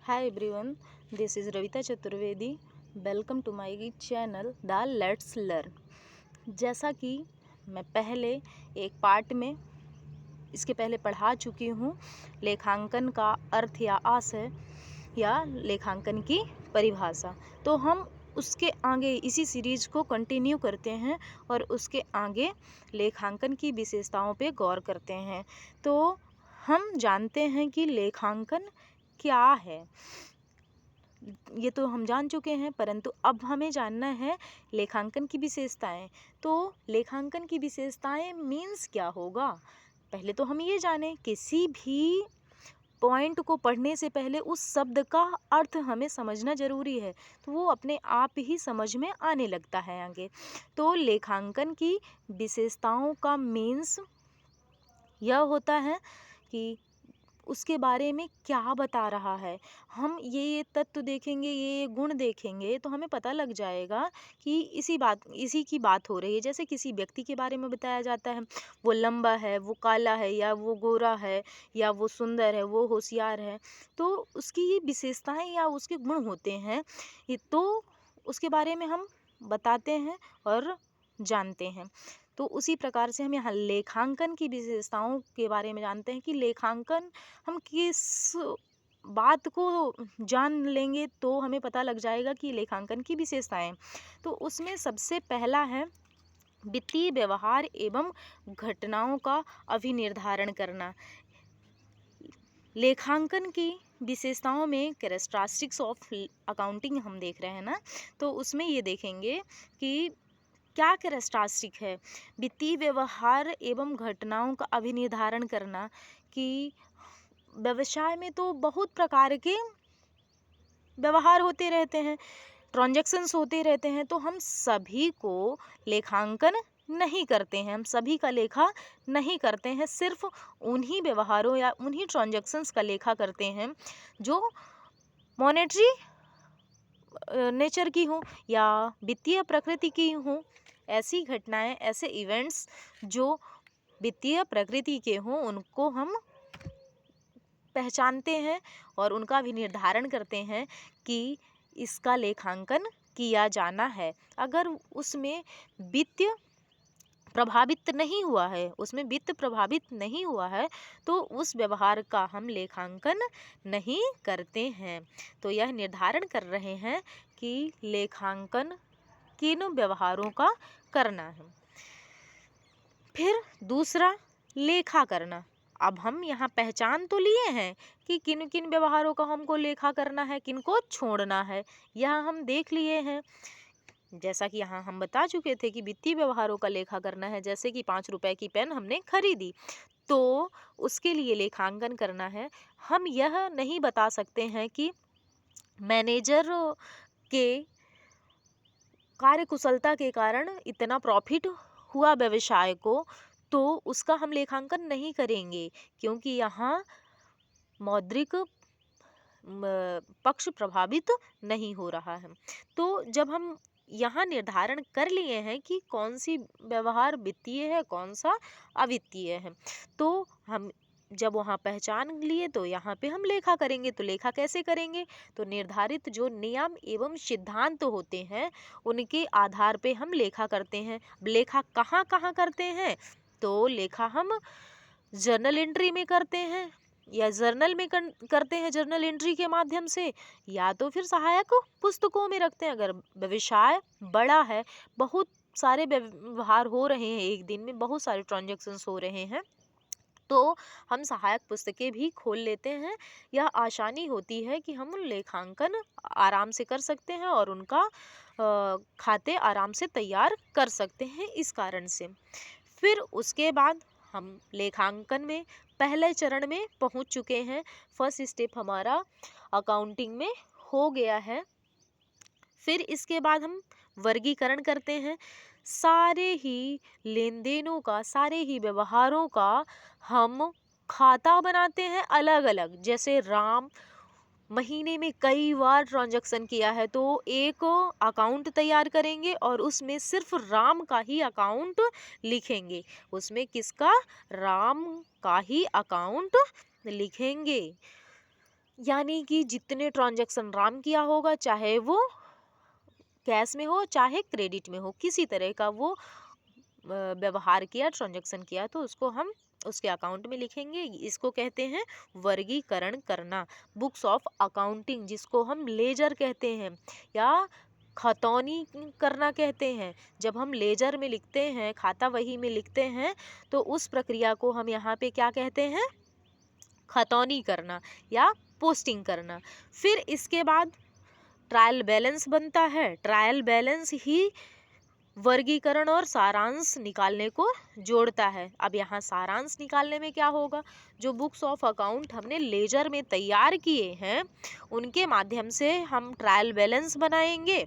Hi everyone, this is Ravita Chaturvedi. Welcome to my channel the let's learn. जैसा कि मैं पहले एक पार्ट में इसके पहले पढ़ा चुकी हूँ, लेखांकन का अर्थ या आशय या लेखांकन की परिभाषा। तो हम उसके आगे इसी सीरीज को कंटिन्यू करते हैं और उसके आगे लेखांकन की विशेषताओं पे गौर करते हैं। तो हम जानते हैं कि लेखांकन क्या है, ये तो हम जान चुके हैं, परंतु अब हमें जानना है लेखांकन की विशेषताएं। तो लेखांकन की विशेषताएं मीन्स क्या होगा, पहले तो हम ये जानें। किसी भी पॉइंट को पढ़ने से पहले उस शब्द का अर्थ हमें समझना ज़रूरी है, तो वो अपने आप ही समझ में आने लगता है आगे। तो लेखांकन की विशेषताओं का मीन्स यह होता है कि उसके बारे में क्या बता रहा है। हम ये तत्व देखेंगे, ये गुण देखेंगे तो हमें पता लग जाएगा कि इसी की बात हो रही है। जैसे किसी व्यक्ति के बारे में बताया जाता है, वो लंबा है, वो काला है, या वो गोरा है, या वो सुंदर है, वो होशियार है, तो उसकी ये विशेषताएं या उसके गुण होते हैं, तो उसके बारे में हम बताते हैं और जानते हैं। तो उसी प्रकार से हम यहाँ लेखांकन की विशेषताओं के बारे में जानते हैं कि लेखांकन, हम किस बात को जान लेंगे तो हमें पता लग जाएगा कि लेखांकन की विशेषताएं। तो उसमें सबसे पहला है वित्तीय व्यवहार एवं घटनाओं का अभिनिर्धारण करना। लेखांकन की विशेषताओं में कैरेक्टरिस्टिक्स ऑफ अकाउंटिंग हम देख रहे हैं ना, तो उसमें ये देखेंगे कि क्या कैरेक्टरिस्टिक है। वित्तीय व्यवहार एवं घटनाओं का अभिनिर्धारण करना, कि व्यवसाय में तो बहुत प्रकार के व्यवहार होते रहते हैं, ट्रांजैक्शंस होते रहते हैं, तो हम सभी को लेखांकन नहीं करते हैं, हम सभी का लेखा नहीं करते हैं, सिर्फ उन्हीं व्यवहारों या उन्हीं ट्रांजैक्शंस का लेखा करते हैं जो मॉनेटरी नेचर की हों या वित्तीय प्रकृति की हों। ऐसी घटनाएं, ऐसे इवेंट्स जो वित्तीय प्रकृति के हों, उनको हम पहचानते हैं और उनका भी निर्धारण करते हैं कि इसका लेखांकन किया जाना है। अगर उसमें वित्त प्रभावित नहीं हुआ है, तो उस व्यवहार का हम लेखांकन नहीं करते हैं। तो यह निर्धारण कर रहे हैं कि लेखांकन किन व्यवहारों का करना है। फिर दूसरा, लेखा करना। अब हम यहाँ पहचान तो लिए हैं कि किन किन व्यवहारों का हमको लेखा करना है, किन को छोड़ना है, यह हम देख लिए हैं। जैसा कि यहाँ हम बता चुके थे कि वित्तीय व्यवहारों का लेखा करना है, जैसे कि 5 रुपए की पेन हमने खरीदी, तो उसके लिए लेखांकन करना है। हम यह नहीं बता सकते हैं कि मैनेजर के कार्यकुशलता के कारण इतना प्रॉफिट हुआ व्यवसाय को, तो उसका हम लेखांकन नहीं करेंगे, क्योंकि यहाँ मौद्रिक पक्ष प्रभावित नहीं हो रहा है। तो जब हम यहाँ निर्धारण कर लिए हैं कि कौन सी व्यवहार वित्तीय है, कौन सा अवित्तीय है, तो हम जब वहाँ पहचान लिए तो यहाँ पे हम लेखा करेंगे। तो लेखा कैसे करेंगे, तो निर्धारित जो नियम एवं सिद्धांत होते हैं उनके आधार पे हम लेखा करते हैं। लेखा कहाँ कहाँ करते हैं, तो लेखा हम जर्नल एंट्री में करते हैं, या जर्नल में करते हैं जर्नल एंट्री के माध्यम से, या तो फिर सहायक पुस्तकों में रखते हैं। अगर व्यवसाय बड़ा है, बहुत सारे व्यवहार हो रहे हैं, एक दिन में बहुत सारे ट्रांजैक्शंस हो रहे हैं, तो हम सहायक पुस्तकें भी खोल लेते हैं। यह आसानी होती है कि हम लेखांकन आराम से कर सकते हैं और उनका खाते आराम से तैयार कर सकते हैं, इस कारण से। फिर उसके बाद हम लेखांकन में पहले चरण में पहुंच चुके हैं। फर्स्ट स्टेप हमारा अकाउंटिंग में हो गया है। फिर इसके बाद हम वर्गीकरण करते हैं। सारे ही लेन देनों का, सारे ही व्यवहारों का हम खाता बनाते हैं अलग अलग। जैसे राम महीने में कई बार ट्रांजैक्शन किया है, तो एक अकाउंट तैयार करेंगे और उसमें सिर्फ राम का ही अकाउंट लिखेंगे, उसमें किसका, राम का ही अकाउंट लिखेंगे। यानी कि जितने ट्रांजैक्शन राम किया होगा, चाहे वो कैश में हो चाहे क्रेडिट में हो, किसी तरह का वो व्यवहार किया, ट्रांजैक्शन किया, तो उसको हम उसके अकाउंट में लिखेंगे। इसको कहते हैं वर्गीकरण करना, बुक्स ऑफ अकाउंटिंग, जिसको हम लेजर कहते हैं या खतौनी करना कहते हैं। जब हम लेजर में लिखते हैं, खाता वही में लिखते हैं, तो उस प्रक्रिया को हम यहाँ पे क्या कहते हैं? खतौनी करना या पोस्टिंग करना। फिर इसके बाद ट्रायल बैलेंस बनता है। ट्रायल बैलेंस ही वर्गीकरण और सारांश निकालने को जोड़ता है। अब यहाँ सारांश निकालने में क्या होगा? जो बुक्स ऑफ अकाउंट हमने लेजर में तैयार किए हैं, उनके माध्यम से हम ट्रायल बैलेंस बनाएंगे,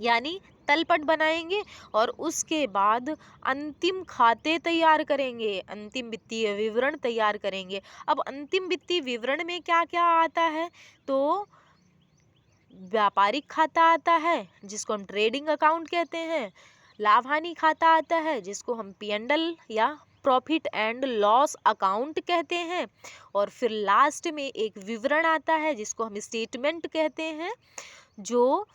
यानी तलपट बनाएंगे, और उसके बाद अंतिम खाते तैयार करेंगे, अंतिम वित्तीय विवरण तैयार करेंगे। अब अंतिम वित्तीय विवरण में क्या क्या आता है? तो व्यापारिक खाता आता है, जिसको हम ट्रेडिंग अकाउंट कहते हैं। लाभ हानि खाता आता है, जिसको हम P&L या प्रॉफिट एंड लॉस अकाउंट कहते हैं। और फिर लास्ट में एक विवरण आता है, जिसको हम स्टेटमेंट कहते हैं, जो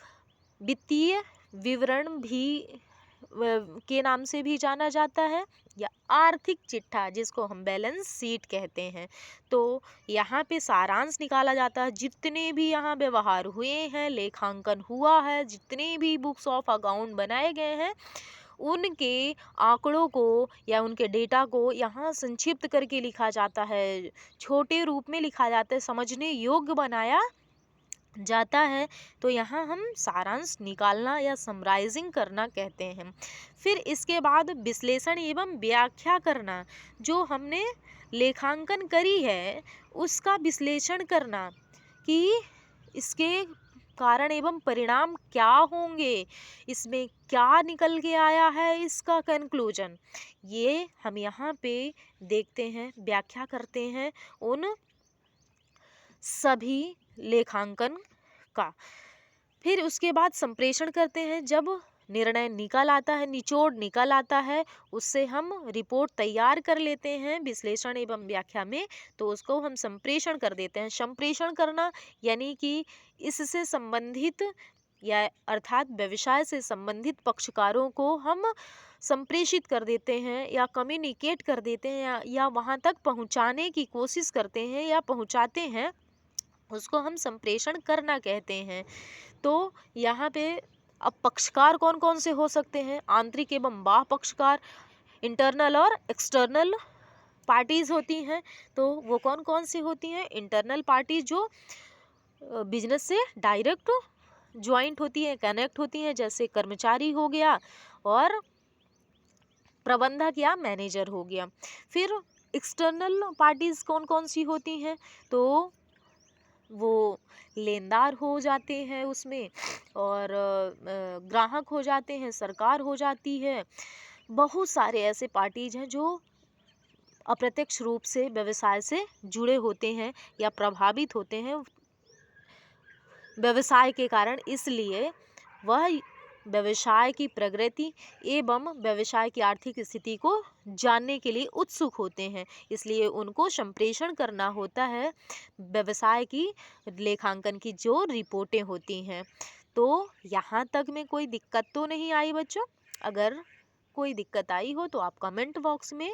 वित्तीय विवरण भी के नाम से भी जाना जाता है, या आर्थिक चिट्ठा, जिसको हम बैलेंस शीट कहते हैं। तो यहाँ पे सारांश निकाला जाता है, जितने भी यहाँ व्यवहार हुए हैं, लेखांकन हुआ है, जितने भी बुक्स ऑफ अकाउंट बनाए गए हैं, उनके आंकड़ों को या उनके डेटा को यहाँ संक्षिप्त करके लिखा जाता है, छोटे रूप में लिखा जाता है, समझने योग्य बनाया जाता है। तो यहाँ हम सारांश निकालना या समराइजिंग करना कहते हैं। फिर इसके बाद विश्लेषण एवं व्याख्या करना, जो हमने लेखांकन करी है उसका विश्लेषण करना कि इसके कारण एवं परिणाम क्या होंगे, इसमें क्या निकल के आया है, इसका कंक्लूजन, ये हम यहाँ पे देखते हैं, व्याख्या करते हैं उन सभी लेखांकन का। फिर उसके बाद संप्रेषण करते हैं। जब निर्णय निकल आता है, निचोड़ निकल आता है, उससे हम रिपोर्ट तैयार कर लेते हैं विश्लेषण एवं व्याख्या में, तो उसको हम संप्रेषण कर देते हैं। संप्रेषण करना यानी कि इससे संबंधित या अर्थात व्यवसाय से संबंधित पक्षकारों को हम संप्रेषित कर देते हैं या कम्युनिकेट कर देते हैं, या वहाँ तक पहुँचाने की कोशिश करते हैं या पहुँचाते हैं, उसको हम संप्रेषण करना कहते हैं। तो यहाँ पे अब पक्षकार कौन कौन से हो सकते हैं? आंतरिक एवं बाह्य पक्षकार, इंटरनल और एक्सटर्नल पार्टीज होती हैं। तो वो कौन कौन सी होती हैं? इंटरनल पार्टी जो बिजनेस से डायरेक्ट ज्वाइंट होती है, कनेक्ट होती हैं, जैसे कर्मचारी हो गया और प्रबंधक या मैनेजर हो गया। फिर एक्सटर्नल पार्टीज कौन कौन सी होती हैं? तो वो लेनदार हो जाते हैं उसमें, और ग्राहक हो जाते हैं, सरकार हो जाती है। बहुत सारे ऐसे पार्टीज हैं जो अप्रत्यक्ष रूप से व्यवसाय से जुड़े होते हैं या प्रभावित होते हैं व्यवसाय के कारण, इसलिए वह व्यवसाय की प्रगति एवं व्यवसाय की आर्थिक स्थिति को जानने के लिए उत्सुक होते हैं, इसलिए उनको संप्रेषण करना होता है व्यवसाय की लेखांकन की जो रिपोर्टें होती हैं। तो यहाँ तक में कोई दिक्कत तो नहीं आई बच्चों? अगर कोई दिक्कत आई हो तो आप कमेंट बॉक्स में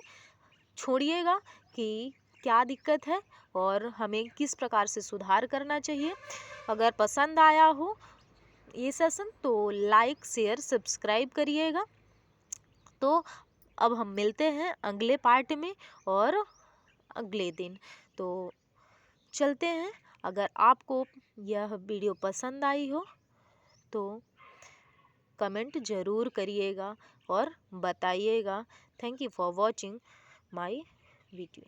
छोड़िएगा कि क्या दिक्कत है और हमें किस प्रकार से सुधार करना चाहिए। अगर पसंद आया हो ये सेशन तो लाइक शेयर सब्सक्राइब करिएगा। तो अब हम मिलते हैं अगले पार्ट में और अगले दिन। तो चलते हैं। अगर आपको यह वीडियो पसंद आई हो तो कमेंट ज़रूर करिएगा और बताइएगा। Thank you for watching my video.